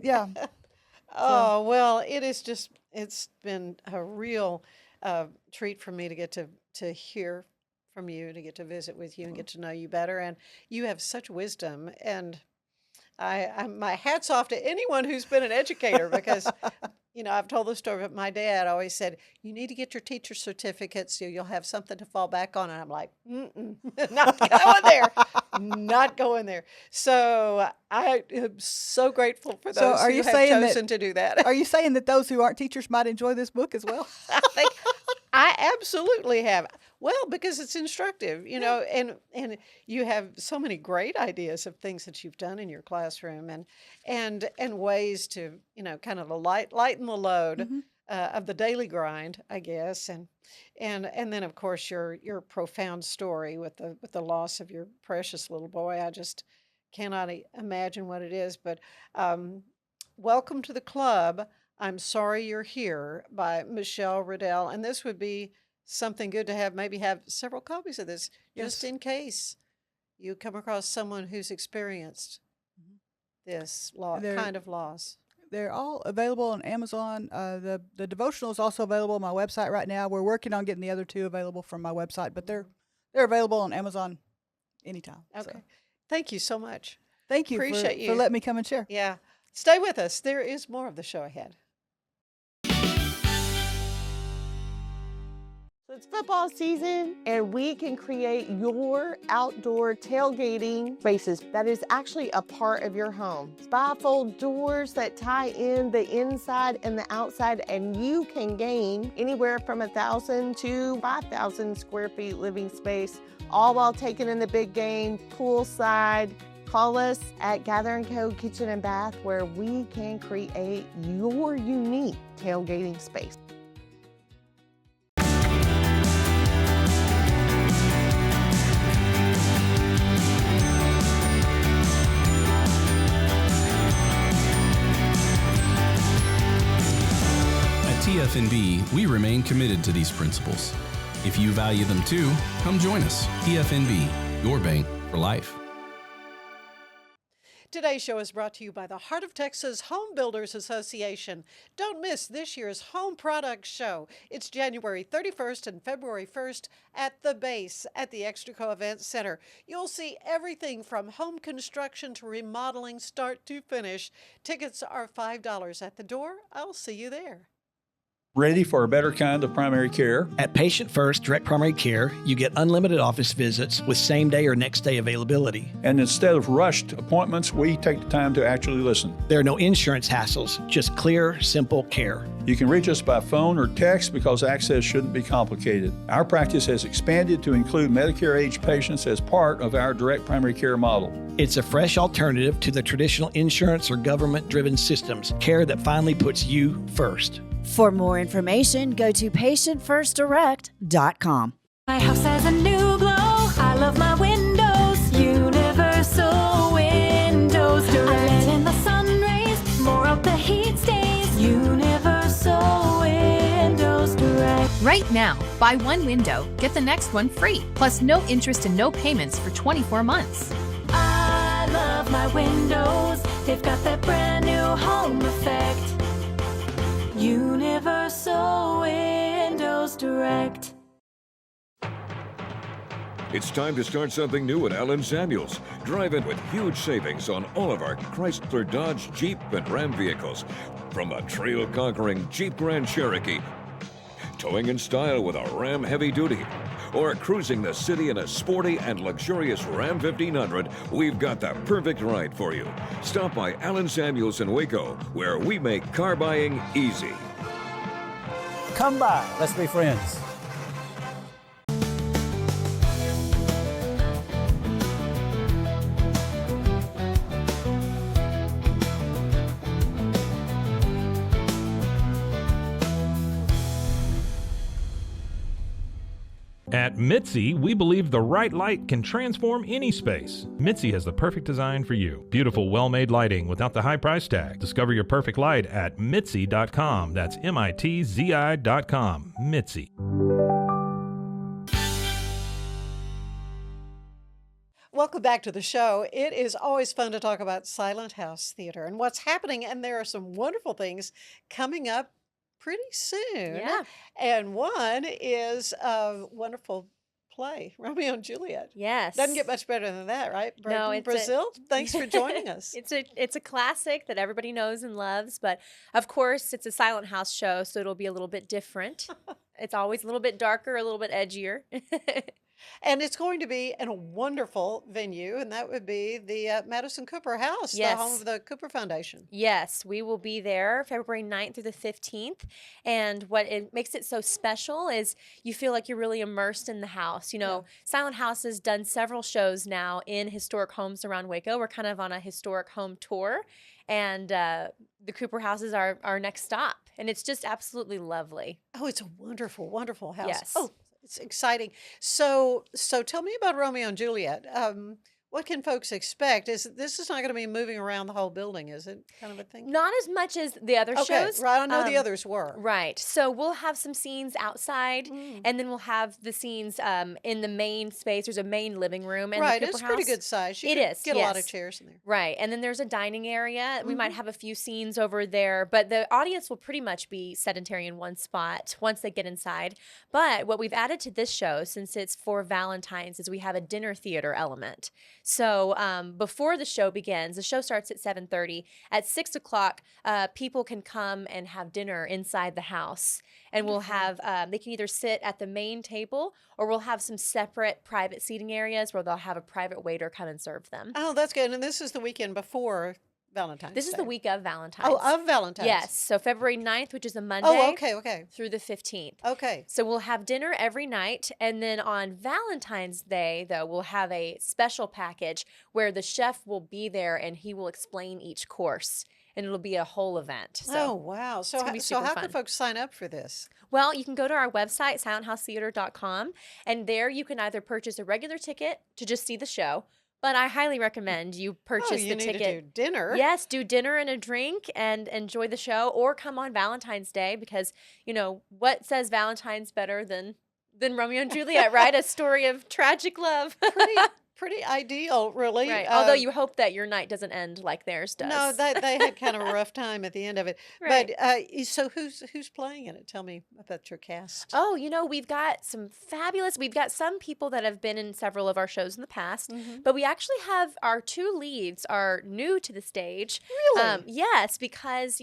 Oh, well, it's been a real treat for me to get to hear from you, to get to visit with you and get to know you better. And you have such wisdom, and my hat's off to anyone who's been an educator, because I've told the story, but my dad always said, you need to get your teacher certificate so you'll have something to fall back on. And I'm like, not going there, not going there. So I am so grateful for those who have chosen to do that. Are you saying that those who aren't teachers might enjoy this book as well? I absolutely have. Well, because it's instructive, and you have so many great ideas of things that you've done in your classroom, and ways to, kind of lighten the load of the daily grind, I guess, and then of course your profound story with the loss of your precious little boy. I just cannot imagine what it is. But welcome to the club. I'm Sorry You're Here by Michelle Ruddell, and this would be something good to have. Maybe have several copies of this, just in case you come across someone who's experienced this kind of loss. They're all available on Amazon. The devotional is also available on my website right now. We're working on getting the other two available from my website, but they're available on Amazon anytime. Okay. So. Thank you so much. Thank you Appreciate for letting me come and share. Yeah. Stay with us. There is more of the show ahead. So it's football season, and we can create your outdoor tailgating spaces that is actually a part of your home. Bifold doors that tie in the inside and the outside, and you can gain anywhere from 1,000 to 5,000 square feet living space, all while taking in the big game poolside. Call us at Gather & Co. Kitchen and Bath, where we can create your unique tailgating space. At TFNB, we remain committed to these principles. If you value them too, come join us. TFNB, your bank for life. Today's show is brought to you by the Heart of Texas Home Builders Association. Don't miss this year's Home Products Show. It's January 31st and February 1st at the base at the Extraco Event Center. You'll see everything from home construction to remodeling, start to finish. Tickets are $5 at the door. I'll see you there. Ready for a better kind of primary care? At Patient First Direct Primary Care, you get unlimited office visits with same-day or next-day availability. And instead of rushed appointments, we take the time to actually listen. There are no insurance hassles, just clear, simple care. You can reach us by phone or text because access shouldn't be complicated. Our practice has expanded to include Medicare-age patients as part of our direct primary care model. It's a fresh alternative to the traditional insurance or government-driven systems, care that finally puts you first. For more information, go to patientfirstdirect.com. My house has a new glow. I love my windows. Universal Windows Direct. I let in the sun rays. More of the heat stays. Universal Windows Direct. Right now, buy one window, get the next one free, plus no interest and no payments for 24 months. I love my windows. They've got that brand new home effect. Universal Windows Direct. It's time to start something new at Allen Samuels. Drive in with huge savings on all of our Chrysler, Dodge, Jeep, and Ram vehicles. From a trail-conquering Jeep Grand Cherokee, towing in style with a Ram Heavy Duty, or cruising the city in a sporty and luxurious Ram 1500, we've got the perfect ride for you. Stop by Allen Samuels in Waco, where we make car buying easy. Come by. Let's be friends. At Mitzi, we believe the right light can transform any space. Mitzi has the perfect design for you. Beautiful, well-made lighting without the high price tag. Discover your perfect light at Mitzi.com. That's MITZI.com. Mitzi. Welcome back to the show. It is always fun to talk about Silent House Theater and what's happening, and there are some wonderful things coming up pretty soon. Yeah. And one is a wonderful play, Romeo and Juliet. Yes. Doesn't get much better than that, right? No, From Brazil. Thanks for joining us. It's a classic that everybody knows and loves, but of course it's a silent house show, so it'll be a little bit different. It's always a little bit darker, a little bit edgier. And it's going to be in a wonderful venue, and that would be the Madison Cooper House, the home of the Cooper Foundation. Yes, we will be there February 9th through the 15th. And what it makes it so special is you feel like you're really immersed in the house. You know, Silent House has done several shows now in historic homes around Waco. We're kind of on a historic home tour, and the Cooper House is our next stop. And it's just absolutely lovely. Oh, it's a wonderful, wonderful house. Yes. Oh, it's exciting. So tell me about Romeo and Juliet. What can folks expect? This is not going to be moving around the whole building, is it? Kind of a thing? Not as much as the other shows. Right. I know the others were. Right. So we'll have some scenes outside, and then we'll have the scenes in the main space. There's a main living room in the Cooper It's House. pretty good size. You It could is, get a lot of yes. chairs in there. Right. And then there's a dining area. We might have a few scenes over there, but the audience will pretty much be sedentary in one spot once they get inside. But what we've added to this show, since it's for Valentine's, is we have a dinner theater element. So before the show begins, the show starts at 7:30. At 6 o'clock, people can come and have dinner inside the house. And we'll have, they can either sit at the main table, or we'll have some separate private seating areas where they'll have a private waiter come and serve them. Oh, that's good. And this is the weekend before Valentine's This is Day. the week of Valentine's. Oh, of Valentine's. Yes. So February 9th, which is a Monday. Oh, okay. Through the 15th. Okay. So we'll have dinner every night. And then on Valentine's Day, though, we'll have a special package where the chef will be there and he will explain each course. And it'll be a whole event. So oh, wow. So, it's gonna be so super how fun. can folks sign up for this? Well, you can go to our website, silenthousetheater.com, and there you can either purchase a regular ticket to just see the show, but I highly recommend you purchase you the need ticket. to do dinner. Yes, do dinner and a drink and enjoy the show, or come on Valentine's Day because, you know, what says Valentine's better than Romeo and Juliet, right? A story of tragic love. pretty ideal, really. Right. Although you hope that your night doesn't end like theirs does. No, they had kind of a rough time at the end of it. Right. But so who's playing in it? Tell me about your cast. Oh, we've got we've got some people that have been in several of our shows in the past, but we actually have our two leads are new to the stage. Really? Yes, because,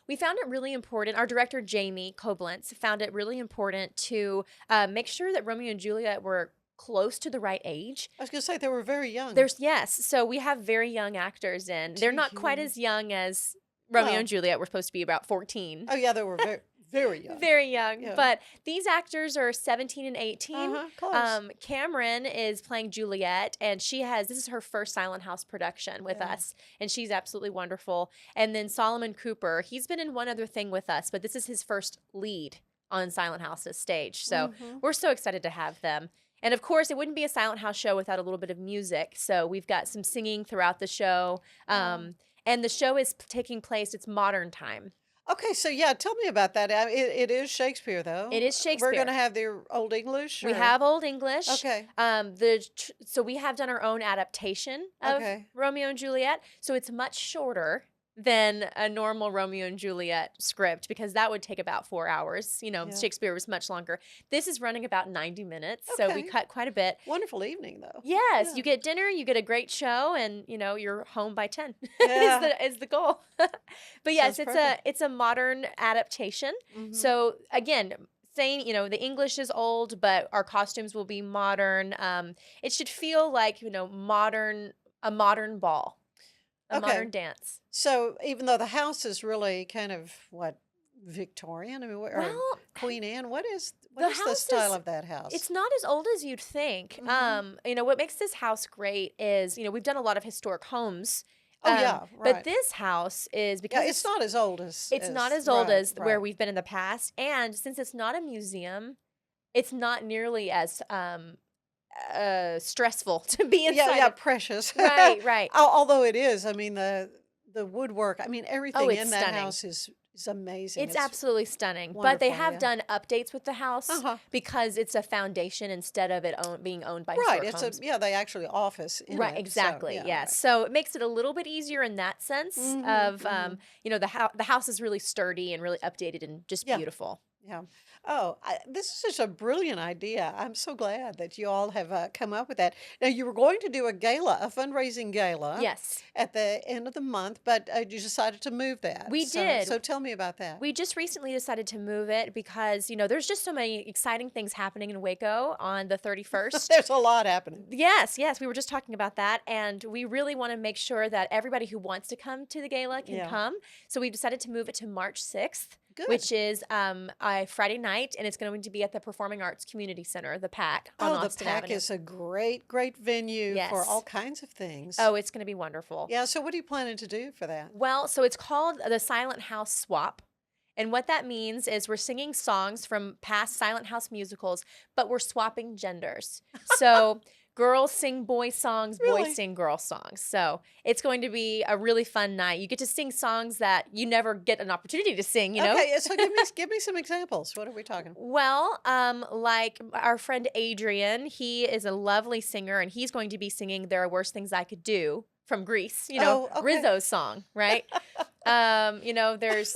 we found it really important. Our director, Jamie Koblenz, found it really important to make sure that Romeo and Juliet were close to the right age. I was going to say they were very young. Yes. So we have very young actors in. They're not quite as young as Romeo and Juliet. We're supposed to be about 14. Oh, yeah, they were very, very young. Very young. Yeah. But these actors are 17 and 18. Close. Cameron is playing Juliet, and this is her first Silent House production with us, and she's absolutely wonderful. And then Solomon Cooper, he's been in one other thing with us, but this is his first lead on Silent House's stage. So we're so excited to have them. And of course, it wouldn't be a Silent House show without a little bit of music. So we've got some singing throughout the show. And the show is taking place, it's modern time. Okay, so tell me about that. It is Shakespeare, though. It is Shakespeare. We're going to have the Old English? We have Old English. Okay. So we have done our own adaptation of Romeo and Juliet. So it's much shorter than a normal Romeo and Juliet script because that would take about 4 hours. Shakespeare was much longer. This is running about 90 minutes, so we cut quite a bit. Wonderful evening, though. Yes, you get dinner, you get a great show, and you're home by 10 is the goal. But yes, it's a modern adaptation. So again, saying, the English is old, but our costumes will be modern. It should feel like, a modern ball. A modern dance. So even though the house is really kind of Victorian, or Queen Anne, what is the style of that house? It's not as old as you'd think. What makes this house great is, we've done a lot of historic homes. Right. But this house is because it's not as old as where we've been in the past, and since it's not a museum, it's not nearly as stressful to be inside. Precious. Right. Although it is, the woodwork, everything in that stunning. house is amazing. It's absolutely stunning. Wonderful, but they have done updates with the house because it's a foundation instead of it being owned by historic homes. They actually office in it. Exactly. So, yes. So it makes it a little bit easier in that sense of the house is really sturdy and really updated and just beautiful. Yeah. Oh, this is such a brilliant idea. I'm so glad that you all have come up with that. Now, you were going to do a fundraising gala. Yes. At the end of the month, but you decided to move that. We did. So tell me about that. We just recently decided to move it because, there's just so many exciting things happening in Waco on the 31st. There's a lot happening. Yes. We were just talking about that. And we really want to make sure that everybody who wants to come to the gala can come. So we decided to move it to March 6th. Good. Which is a Friday night, and it's going to be at the Performing Arts Community Center, the PAC on Austin the PAC Avenue. is a great venue for all kinds of things. Oh, it's going to be wonderful. Yeah, so what are you planning to do for that? Well, so it's called the Silent House Swap. And what that means is we're singing songs from past Silent House musicals, but we're swapping genders. So girls sing boy songs, boys sing girl songs. So it's going to be a really fun night. You get to sing songs that you never get an opportunity to sing, Okay, so give me some examples. What are we talking? Well, like our friend Adrian, he is a lovely singer, and he's going to be singing "There Are Worse Things I Could Do" from Grease. Rizzo's song, right? There's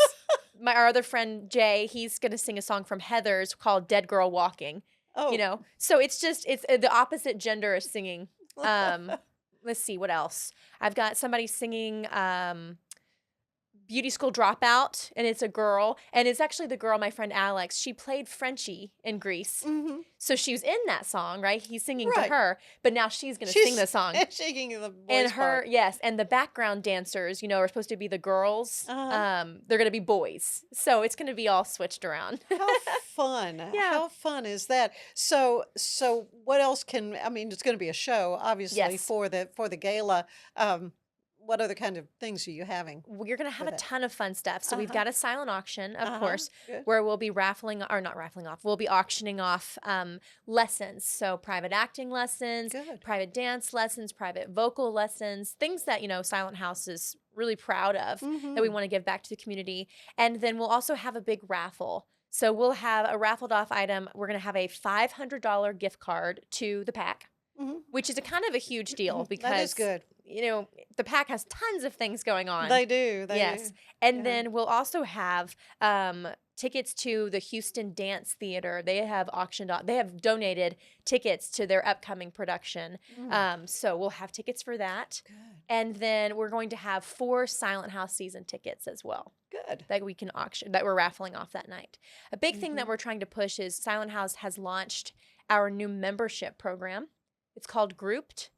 our other friend Jay. He's going to sing a song from Heather's called "Dead Girl Walking." Oh. So it's the opposite gender is singing. Let's see what else. I've got somebody singing Beauty School Dropout, and it's a girl, and it's actually the girl, my friend Alex. She played Frenchie in Grease, so she was in that song, right? He's singing to her, but now she's going to sing the song. Singing the voice and her, part. yes, and the background dancers, are supposed to be the girls. They're going to be boys, so it's going to be all switched around. How fun! Yeah. How fun is that? So what else can? It's going to be a show, obviously, for the gala. What other kind of things are you having? We're going to have a ton of fun stuff. So we've got a silent auction, of course, Good. where we'll be we'll be auctioning off lessons. So private acting lessons, private dance lessons, private vocal lessons, things that, Silent House is really proud of that we want to give back to the community. And then we'll also have a big raffle. So we'll have a raffled off item. We're going to have a $500 gift card to the PAC. which is a kind of a huge deal because That is good. the PAC has tons of things going on. They do. They Yes. do. And Yeah. then we'll also have tickets to the Houston Dance Theater. They have auctioned off, they have donated tickets to their upcoming production. So we'll have tickets for that. Good. And then we're going to have 4 Silent House season tickets as well Good. that we can auction, that we're raffling off that night. A big thing that we're trying to push is Silent House has launched our new membership program. It's called Grouped.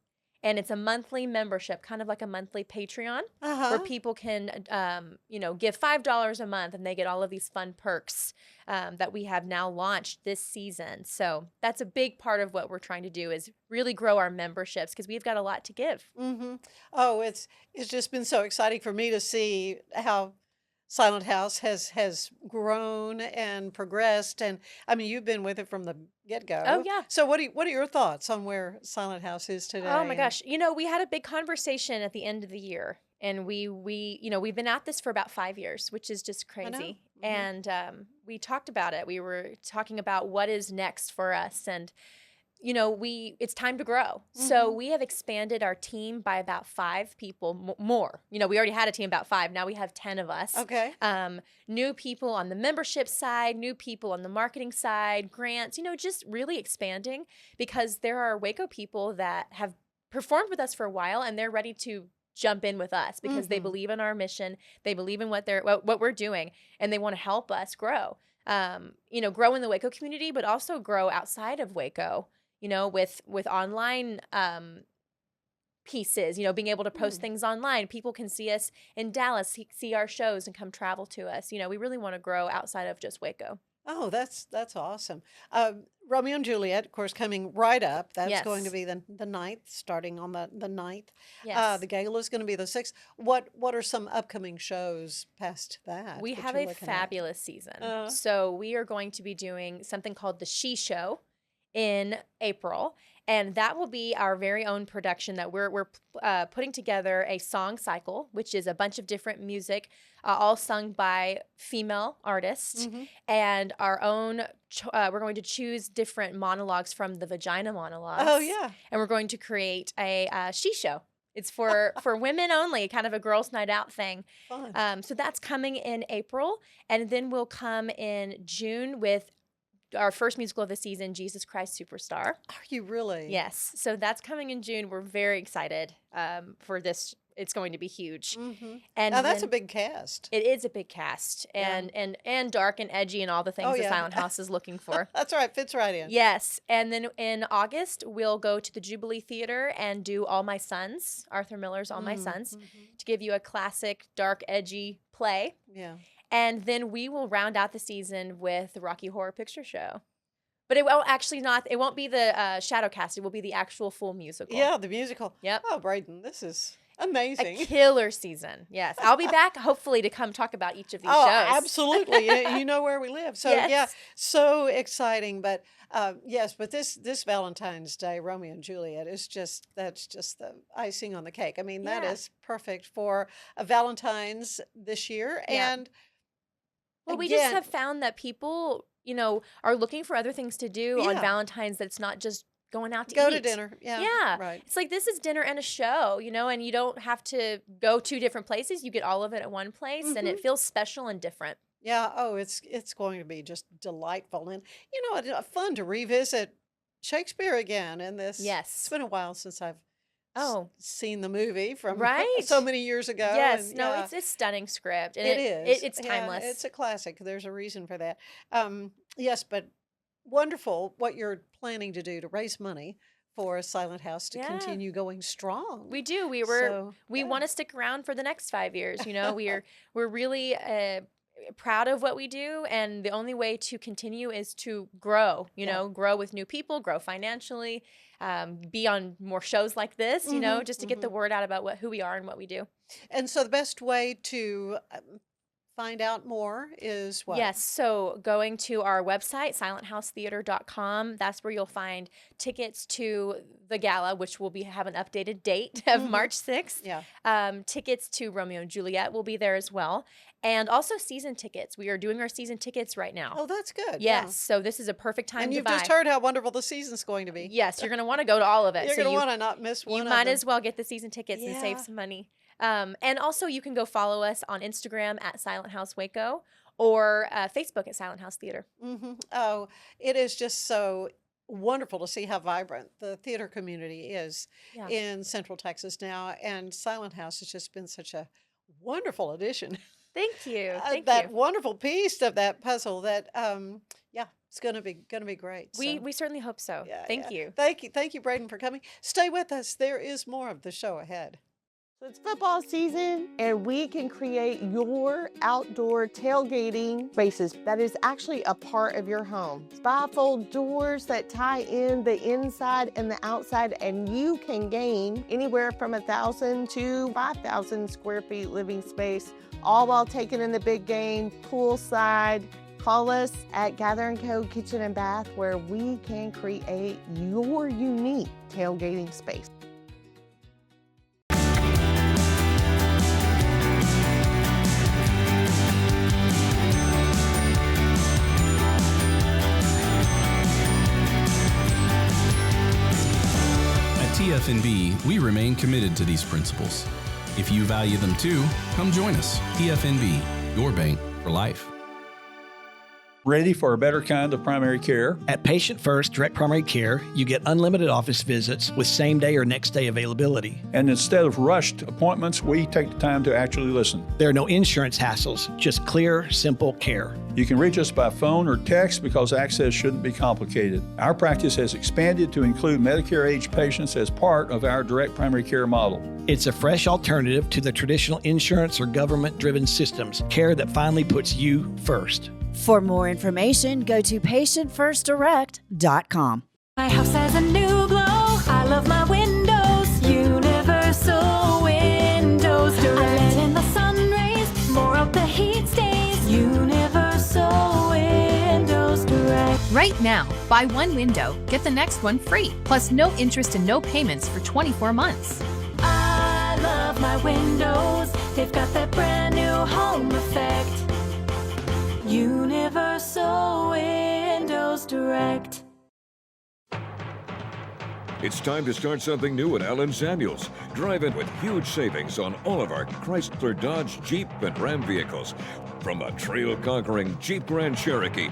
And it's a monthly membership, kind of like a monthly Patreon, where people can, give $5 a month and they get all of these fun perks that we have now launched this season. So that's a big part of what we're trying to do is really grow our memberships because we've got a lot to give. Oh, it's just been so exciting for me to see how Silent House has grown and progressed, and I mean you've been with it from the get-go. Oh, yeah. So what are your thoughts on where Silent House is today? Oh my gosh. We had a big conversation at the end of the year and we've been at this for about 5 years, which is just crazy. And we talked about it. We were talking about what is next for us and it's time to grow. So we have expanded our team by about 5 people more. We already had a team about 5. Now we have 10 of us. Okay. New people on the membership side, new people on the marketing side, grants, just really expanding because there are Waco people that have performed with us for a while and they're ready to jump in with us because they believe in our mission. They believe in what we're doing and they want to help us grow. Grow in the Waco community, but also grow outside of Waco. With online pieces, being able to post things online. People can see us in Dallas, see our shows and come travel to us. We really want to grow outside of just Waco. Oh, that's awesome. Romeo and Juliet, of course, coming right up. That's going to Yes. be the 9th, starting on the 9th. Yes. The gala is going to be the 6th. What are some upcoming shows past that? We that have you're a looking at? fabulous season. So we are going to be doing something called the She Show in April. And that will be our very own production that we're putting together a song cycle, which is a bunch of different music, all sung by female artists. And our own, we're going to choose different monologues from the Vagina Monologues. Oh, yeah. And we're going to create a She Show. It's for women only, kind of a girls' night out thing. Fun. So that's coming in April. And then we'll come in June with our first musical of the season, Jesus Christ Superstar. Are you really? Yes. So that's coming in June. We're very excited for this. It's going to be huge. And Now that's a then- big cast. It is a big cast and dark and edgy and all the things Oh, the yeah. Silent House is looking for. That's right. Fits right in. Yes. And then in August, we'll go to the Jubilee Theater and do All My Sons, Arthur Miller's All My Sons, to give you a classic, dark, edgy play. Yeah. And then we will round out the season with the Rocky Horror Picture Show. But it won't be the shadow cast. It will be the actual full musical. Yeah, the musical. Yep. Oh, Braden, this is A amazing. killer season. Yes. I'll be back hopefully to come talk about each of these Oh, shows. absolutely. You know where we live. So yeah, Yes. so exciting. But yes, but this Valentine's Day, Romeo and Juliet that's just the icing on the cake. I mean, that Yeah. is perfect for a Valentine's this year. Yeah. And Well, we just again- have found that people, are looking for other things to do on Yeah. Valentine's that's not just going out to go eat. to dinner. Yeah. Yeah. Right. It's like this is dinner and a show, and you don't have to go 2 different places. You get all of it at one place and it feels special and different. Yeah. Oh, it's going to be just delightful. And fun to revisit Shakespeare again in this. Yes. It's been a while since I've seen the movie from Right? so many years ago. Yes. and, No, yeah. it's a stunning script. And It is. It's Yeah, timeless. it's a classic. There's a reason for that. Yes, but wonderful what you're planning to do to raise money for Silent House to Yeah. continue going strong. We do. We yeah. want to stick around for the next 5 years. We're really proud of what we do, and the only way to continue is to grow. Grow with new people, grow financially, be on more shows like this. Just to get the word out about who we are and what we do. And so the best way to find out more is what? Yes, so going to our website, silenthousetheater.com, that's where you'll find tickets to the gala, which will have an updated date of March 6th. Yeah. Tickets to Romeo and Juliet will be there as well. And also season tickets. We are doing our season tickets right now. Oh, that's good. Yes, so this is a perfect time And to you've buy. just heard how wonderful the season's going to be. Yes, you're going to want to go to all of it. You're So going to want to not miss one you of them. might as well get the season tickets and save Yeah. some money. And also, you can go follow us on Instagram at Silent House Waco or Facebook at Silent House Theater. Oh, it is just so wonderful to see how vibrant the theater community is Yeah. in Central Texas now. And Silent House has just been such a wonderful addition. Thank you. Thank that you. wonderful piece of that puzzle that, it's going to be great. So, We certainly hope so. yeah, Thank yeah. you. Thank you, Braden, for coming. Stay with us. There is more of the show ahead. So it's football season, and we can create your outdoor tailgating spaces that is actually a part of your home. Bifold doors that tie in the inside and the outside, and you can gain anywhere from 1,000 to 5,000 square feet living space, all while taking in the big game, poolside. Call us at Gather & Co. Kitchen and Bath, where we can create your unique tailgating space. At TFNB, we remain committed to these principles. If you value them too, come join us. TFNB, your bank for life. Ready for a better kind of primary care? At Patient First Direct Primary Care, you get unlimited office visits with same-day or next-day availability. And instead of rushed appointments, we take the time to actually listen. There are no insurance hassles, just clear, simple care. You can reach us by phone or text because access shouldn't be complicated. Our practice has expanded to include Medicare-age patients as part of our direct primary care model. It's a fresh alternative to the traditional insurance or government-driven systems, care that finally puts you first. For more information, go to patientfirstdirect.com. My house has a new glow. I love my windows. Universal Windows Direct. I let in the sun rays. More of the heat stays. Universal Windows Direct. Right now, buy one window, get the next one free, plus no interest and no payments for 24 months. I love my windows. They've got that brand new home effect. Universal Windows Direct. It's time to start something new at Allen Samuels. Drive in with huge savings on all of our Chrysler, Dodge, Jeep, and Ram vehicles. From the trail-conquering Jeep Grand Cherokee,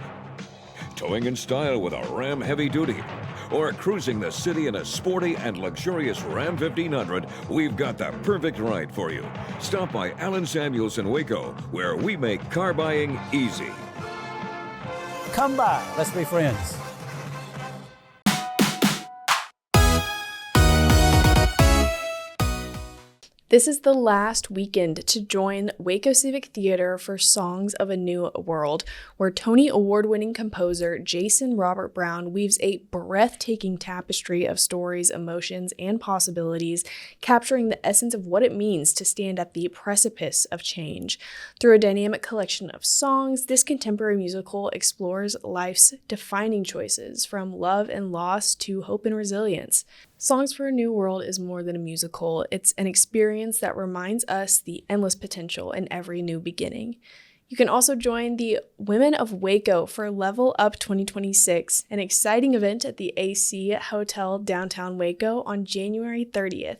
towing in style with a Ram Heavy Duty, or cruising the city in a sporty and luxurious Ram 1500, we've got the perfect ride for you. Stop by Allen Samuels in Waco, where we make car buying easy. Come by, let's be friends. This is the last weekend to join Waco Civic Theater for Songs of a New World, where Tony Award-winning composer Jason Robert Brown weaves a breathtaking tapestry of stories, emotions, and possibilities, capturing the essence of what it means to stand at the precipice of change. Through a dynamic collection of songs, this contemporary musical explores life's defining choices, from love and loss to hope and resilience. Songs for a New World is more than a musical. It's an experience that reminds us the endless potential in every new beginning. You can also join the Women of Waco for Level Up 2026, an exciting event at the AC Hotel downtown Waco on January 30th.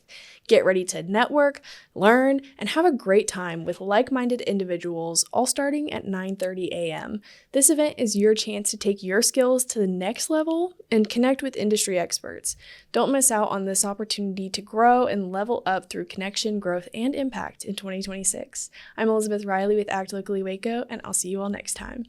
Get ready to network, learn, and have a great time with like-minded individuals, all starting at 9:30 a.m. This event is your chance to take your skills to the next level and connect with industry experts. Don't miss out on this opportunity to grow and level up through connection, growth, and impact in 2026. I'm Elizabeth Riley with Act Locally Waco, and I'll see you all next time.